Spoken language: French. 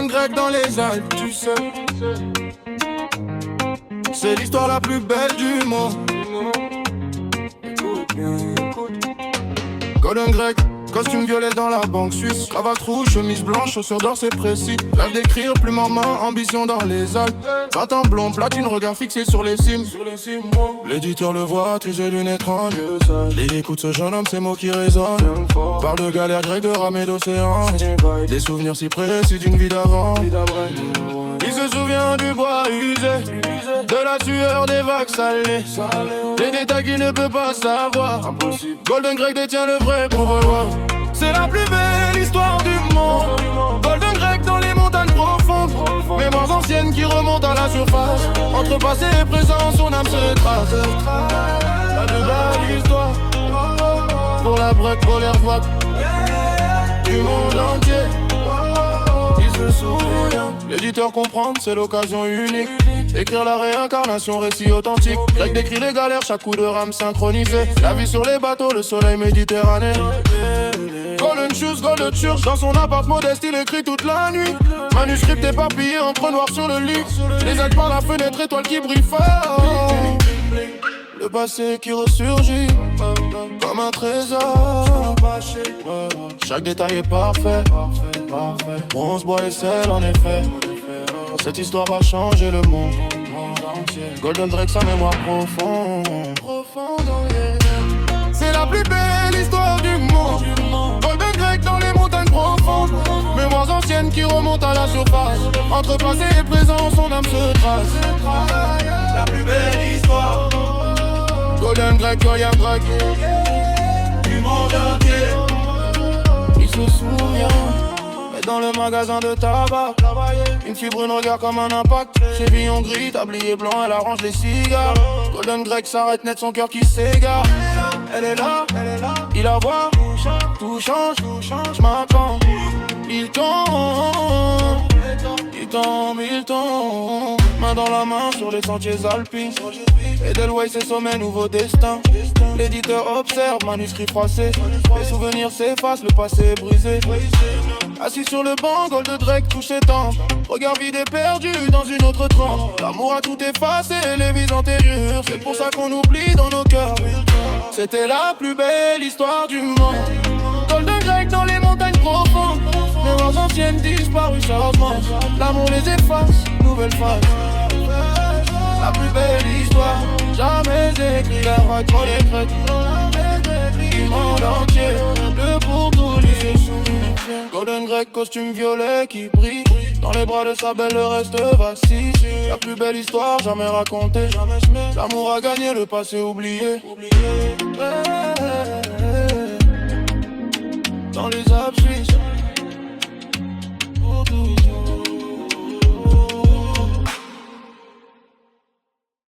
Golden Grec dans les Alpes, tu sais. C'est l'histoire la plus belle du monde. Écoute bien, écoute. Golden Grec, costume violet dans la banque suisse. Cravate rouge, chemise blanche, chaussures d'or, c'est précis. Rêve d'écrire, plume en main, ambition dans les Alpes. Vatin blond, platine, regard fixé sur les cimes. L'éditeur le voit, triser lunettes en lieu sale. Il écoute ce jeune homme, ces mots qui résonnent. Parle de galère grecque, de rame et d'océan. Des souvenirs si précis d'une vie d'avant. Il se souvient du bois usé, de la sueur des vagues salées, des détails qu'il ne peut pas savoir. Impossible. Golden Grec détient le vrai pouvoir. C'est la plus belle histoire du monde. Golden Grec dans les montagnes profondes. Mémoires anciennes qui remontent à la surface. Entre passé et présent, son âme se trace. La plus belle histoire pour la break polaire vague du monde entier. Se souvient. L'éditeur comprendre, c'est l'occasion unique. Écrire la réincarnation, récit authentique. Grec décrit les galères, chaque coup de rame synchronisé. La vie sur les bateaux, le soleil méditerranéen. Golden shoes, golden church. Dans son appart modeste, il écrit toute la nuit. Manuscrit éparpillé, encre noire sur le lit. Les ailes par la fenêtre, étoile qui brille fort. Le passé qui ressurgit comme un trésor. Chaque détail est parfait. Bronze, bois et sel en effet. Cette histoire va changer le monde entier. Golden Drake, sa mémoire profonde. C'est la plus belle histoire du monde. Golden Grec dans les montagnes profondes. Mémoires anciennes qui remontent à la surface. Entre passé et présent, son âme se trace. La plus belle histoire. Golden Grec, Golden Grec du monde entier. Il se souvient. Dans le magasin de tabac, une fille brune regarde comme un impact. Chevillon gris, tablier blanc, elle arrange les cigares. Golden Grec s'arrête net, son cœur qui s'égare. Elle est là, il la voit. Tout change, m'attend. Il tombe. Main dans la main sur les sentiers alpines. Edelweiss, ses sommets, nouveau destin. L'éditeur observe, manuscrit froissé. Les souvenirs s'effacent, le passé est brisé. Assis sur le banc, Golden Drake touche ses tempes. Regard vide et perdu dans une autre trempe. L'amour a tout effacé, les vies antérieures. C'est pour ça qu'on oublie dans nos cœurs. C'était la plus belle histoire du monde. Golden Grec dans les montagnes profondes. Mémoires anciennes disparues, changement. L'amour les efface, nouvelle phase. La plus belle histoire jamais écrite. La vague pour les crêtes. Du monde entier, le pour tous les souvenirs. Golden Grec, costume violet qui brille. Dans les bras de sa belle, le reste vacille. La plus belle histoire jamais racontée. L'amour a gagné, le passé oublié. Dans les Alpes suisses.